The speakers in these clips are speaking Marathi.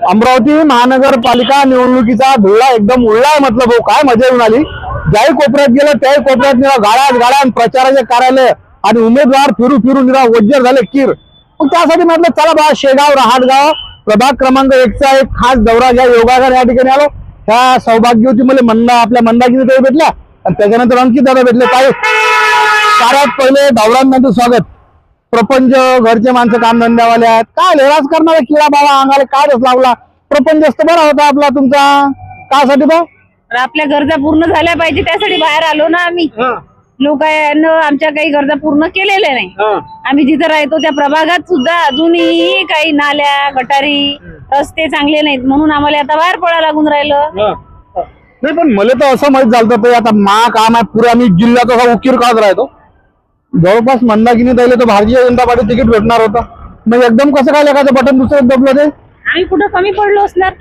अमरावती महानगरपालिका निवडणुकीचा धुळा एकदम उडलाय. म्हटलं भाऊ काय मजा येऊन आली. ज्याही कोपऱ्यात गेलं त्याही कोपऱ्यात निरा गाड्या आणि प्रचाराचे कार्यालय आणि उमेदवार फिरू फिरू निरा वज्जर झाले कीर. मग त्यासाठी म्हटलं चला बा शेगाव रहाटगाव प्रभाग क्रमांक 1चा एक खास दौरा घ्या. योगागर या ठिकाणी आलो. ह्या सौभाग्यवती मला आपल्या मंदाकिनी ताई भेटल्या आणि त्याच्यानंतर अंकित दादा भेटले. काय कार्यात पहिले दौऱ्यांमध्ये स्वागत. प्रपंच घरचे माणसं कामधंद्यावाले आहेत. काय लेराज करणारा किडा बाबा अंगाला काय रस लावला. प्रपंच असतं बरा होता आपला तुमचा. कासाठी बा आपल्या गरजा पूर्ण झाल्या पाहिजे त्यासाठी बाहेर आलो ना आम्ही. लोकांना आमच्या काही गरजा पूर्ण केलेल्या नाही. आम्ही जिथे राहतो त्या प्रभागात सुद्धा अजूनही काही नाल्या गटारी रस्ते चांगले नाहीत म्हणून आम्हाला आता बाहेर पडायला लागून राहिलं. नाही पण मला तर असं माहित झालं तर आता मा काम आहे पुरे आम्ही जिल्ह्यात असा उकीर काढत राहतो. जवळपास मंदाकिनी द्यायला तर भारतीय जनता पार्टी तिकीट भेटणार होतं. मग एकदम कसं काय लेखाचं बटन दुसरं दबलं ते. आम्ही कुठं कमी पडलो असणार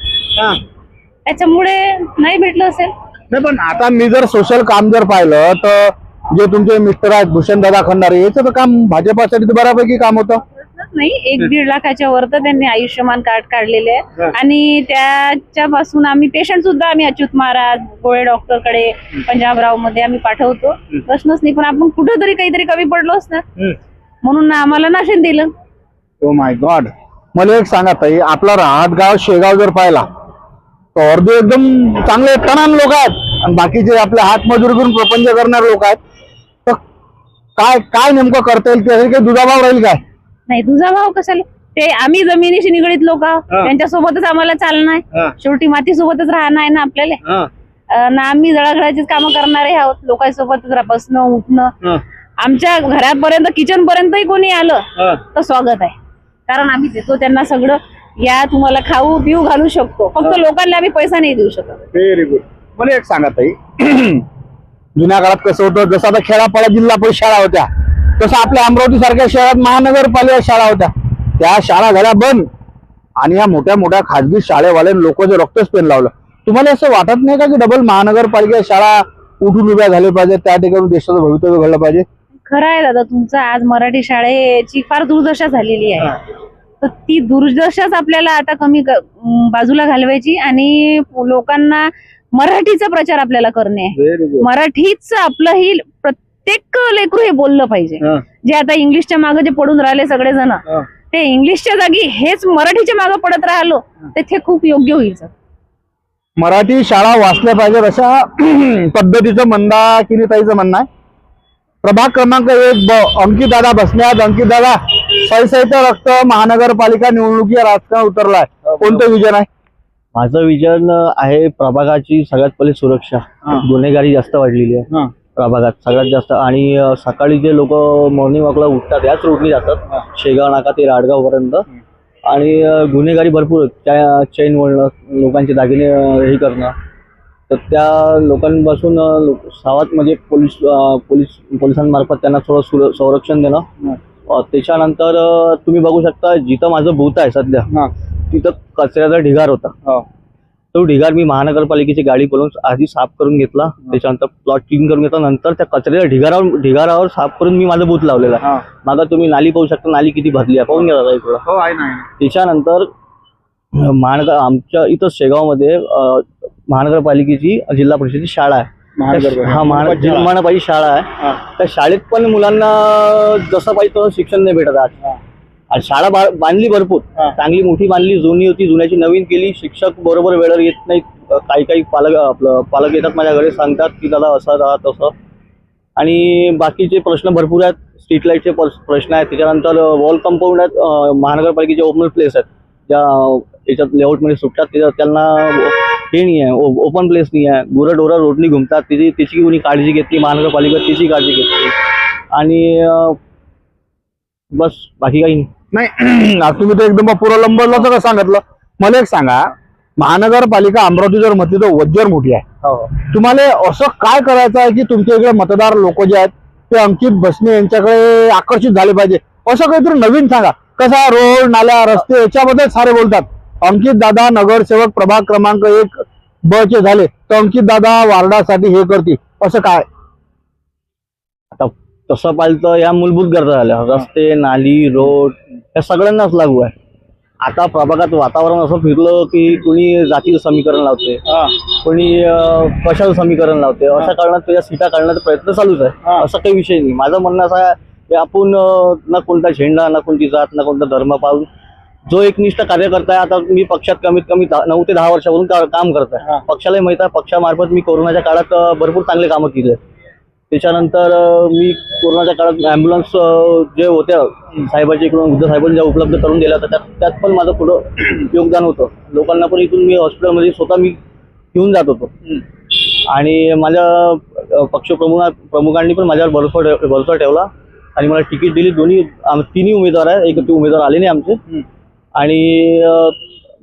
त्याच्यामुळे नाही भेटलं असेल. नाही पण आता मी जर सोशल काम जर पाहिलं तर जे तुमचे मिस्टर आहेत भूषण दादा खंडारे याचं तर काम भाजपासाठी तर बऱ्यापैकी काम होतं. नाही 1-1.5 लाखाच्या वर तर त्यांनी आयुष्यमान कार्ड काढलेले आहे आणि त्याच्यापासून आम्ही पेशंट सुद्धा आम्ही अच्युत महाराज गोळे डॉक्टर कडे पंजाबराव मध्ये आम्ही पाठवतो. प्रश्नच नाही. पण आपण कुठेतरी काहीतरी कमी पडलो असणार म्हणून आम्हाला नाशिक दिलं. Oh my God. मला एक सांगा ताई आपला रहाटगाव शेगाव जर पाहिला तर अर्धे एकदम चांगले तणान लोक आहेत आणि बाकीचे आपले हातमजुरी करून प्रपंच करणारे लोक आहेत. तर काय काय नेमकं करता येईल त्यासाठी काही दुजाभाव राहील काय. नाही तुझा भाव कशाला. ते आम्ही जमिनीशी निगडीत लोक त्यांच्यासोबतच आम्हाला चालणं आहे. शेवटी माती सोबतच राहणं आहे ना आपल्याला. ना आम्ही जळाघळाचीच कामं करणारे आहोत. लोकांसोबतच बसणं उठणं. आमच्या घरापर्यंत किचन पर्यंतही कोणी आलं तर स्वागत आहे. कारण आम्ही देतो त्यांना सगळं. या तुम्हाला खाऊ पिऊ घालू शकतो. फक्त लोकांना आम्ही पैसा नाही देऊ शकत. Very good. मला एक सांगा ताई जुन्या काळात कसं होतं जसं आता खेळापाडा जिल्हा परिषद शाळा होत्या तसं आपल्या अमरावती सारख्या शहरात महानगरपालिका शाळा होत्या. त्या शाळा झाल्या बंद आणि या मोठ्या मोठ्या खाजगी शाळेवाले लोक जे रक्तच पेन लावलं. तुम्हाला असं वाटत नाही का की डबल महानगरपालिका शाळा उठून उभ्या झाल्या पाहिजे त्या ठिकाणी देशाचं भवितव्य घडलं पाहिजे. खरं आहे दादा तुमचं. आज मराठी शाळेची फार दुर्दशा झालेली आहे. तर ती दुर्दशाच आपल्याला आता कमी बाजूला घालवायची आणि लोकांना मराठीचा प्रचार आपल्याला करणे. मराठीच आपलं ही प्रत्येक लेकरू हे बोललं पाहिजे. जे आता इंग्लिशच्या मागे जे पडून राहिले सगळेजण ते इंग्लिशच्या जागी हेच मराठीच्या मागे पडत राहिलो ते खूप योग्य होईल. मराठी शाळा वाचल्या पाहिजेत अशा पद्धतीचं मंदाकिनी ताईचं म्हणणं आहे. प्रभाग क्रमांक 1 अंकित दादा बसण्यात. अंकित दादा सैसैत रक्त महानगरपालिका निवडणुकी राजकारण उतरलाय. कोणतं विजन आहे. माझं विजन आहे प्रभागाची सगळ्यात पहिले सुरक्षा. गुन्हेगारी जास्त वाढलेली आहे प्रभागात सगळ्यात जास्त. आणि सकाळी जे लोक मॉर्निंग वॉकला उठतात याच रोडनी जातात शेगाव नाका ते राडगाव पर्यंत. आणि गुन्हेगारी भरपूर चैन वळणं लोकांचे दागिने हे करणं. तर त्या लोकांपासून सावध म्हणजे पोलिसांमार्फत त्यांना थोडं संरक्षण देणं. त्याच्यानंतर तुम्ही बघू शकता जिथं माझं बूथ आहे सध्या तिथं कचऱ्याचा ढिगार होता. तो ढिगार मी महानगरपालिकेची गाडी बोलवून आधी साफ करून घेतला. त्याच्यानंतर प्लॉट क्लीन करून घेतला. नंतर त्या कचऱ्याच्या ढिगारावर साफ करून मी माझं बूथ लावलेला आहे. मागं तुम्ही नाली पाहू शकता. नाली किती भरली आहे पाहून घ्या इकडं. त्याच्यानंतर आमच्या इथं शेगावमध्ये महानगरपालिकेची जिल्हा परिषदेची शाळा आहे. महानगरपालिका शाळा आहे. त्या शाळेत पण मुलांना जसं पाहिजे तसं शिक्षण नाही भेटत. आज शाळा बांधली भरपूर चांगली मोठी बांधली. जुनी होती जुन्याची नवीन केली. शिक्षक बरोबर वेळेवर येत नाहीत. काही पालक येतात माझ्या घरी सांगतात की दादा असं राहा तसं. आणि बाकीचे प्रश्न भरपूर आहेत. स्ट्रीट लाईटचे प्रश्न आहेत. त्याच्यानंतर वॉल कंपाऊंड आहेत. महानगरपालिकेचे ओपन प्लेस आहेत ज्या याच्यात लेआउटमध्ये सुटतात त्यांना हे नाही आहे. ओपन प्लेस नाही आहे. गुरंढोरं रोडनी घुमतात. त्याची कोणी काळजी घेतली महानगरपालिका त्याची काळजी घेतली. आणि बस बाकी काही नाही. तुम्ही तर एकदम पुरलंबरला तर सांगितलं. मला एक सांगा महानगरपालिका अमरावती जर म्हटली तर वज्जर मोठी आहे. तुम्हाला असं काय करायचं आहे की तुमच्या इकडे मतदार लोक जे आहेत ते अंकित बसणे यांच्याकडे आकर्षित झाले पाहिजे. असं काहीतरी नवीन सांगा. कसा रोड नाल्या रस्ते याच्याबद्दल सारे बोलतात. अंकित दादा नगरसेवक प्रभाग क्रमांक 1 ब चे झाले तर अंकित दादा वार्डासाठी हे करतील असं काय. आता तसं पाहिलं तर या मूलभूत गरजा झाल्या. रस्ते नाली रोड या सगळ्यांनाच लागू आहे. आता प्रभागात वातावरण असं फिरलं की कोणी जातीचं समीकरण लावते, कोणी कशाचं समीकरण लावते, अशा कारणात त्याच्या सीटा काढण्याचा प्रयत्न चालूच आहे. असं काही विषय नाही. माझं म्हणणं असं आहे की आपण ना कोणता झेंडा, ना कोणती जात, ना कोणता धर्म पाहून जो एकनिष्ठ कार्यकर्ता आहे, आता मी पक्षात कमीत कमी 9 ते 10 वर्षापासून काम करत आहे. पक्षालाही माहित आहे, पक्षामार्फत मी कोरोनाच्या काळात भरपूर चांगले कामं केले. त्याच्यानंतर मी कोरोनाच्या काळात ॲम्ब्युलन्स जे होत्या साहेबाच्या इकडून, उद्धव साहेबांनी ज्या उपलब्ध करून दिल्या होत्या त्यात पण माझं पुढं योगदान होतं. लोकांना पण इथून मी हॉस्पिटलमध्ये स्वतः मी घेऊन जात होतो. आणि माझ्या पक्षप्रमुखांनी पण माझ्यावर भरोसा ठेवला आणि मला तिकीट दिली. तिन्ही उमेदवार आहे, एक ते उमेदवार आले नाही आमचे. आणि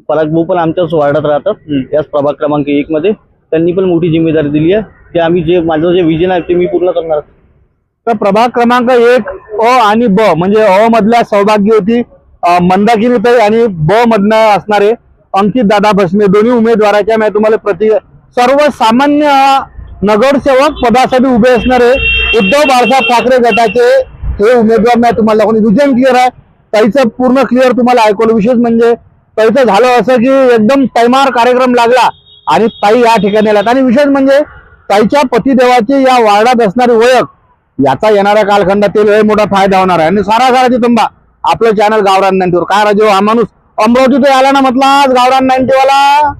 पराग भाऊ पण आमच्याच वार्डात राहतात, याच प्रभाग क्रमांक 1 मध्ये. त्यांनी पण मोठी जिम्मेदारी दिली आहे की आम्ही माझं जे विजन आहे ते मी पूर्ण करणार. तर प्रभाग क्रमांक 1 अ आणि ब म्हणजे अ मधल्या सौभाग्यवती मंदाकिनीताई आणि ब मधनं असणारे अंकित दादा भस्मे दोन्ही उमेदवाराच्या मी तुम्हाला सर्वसामान्य नगरसेवक पदासाठी उभे असणारे उद्धव बाळासाहेब ठाकरे गटाचे हे उमेदवार मी तुम्हाला दाखवले. विजन क्लिअर आहे, ताईचं पूर्ण क्लिअर तुम्हाला ऐकवलं. विशेष म्हणजे ताईचं झालं असं की एकदम तैमार कार्यक्रम लागला आणि ताई या ठिकाणी आल्यात. आणि विशेष म्हणजे ताईच्या पतिदेवाची या वार्डात असणारी ओळख याचा येणाऱ्या कालखंडातील लय मोठा फायदा होणार आहे. आणि सारा तुम्हा आपलं चॅनल गावरान 90 काय राजू हा माणूस अमरावती तो आला ना म्हटलं आज गावरान 90 वाला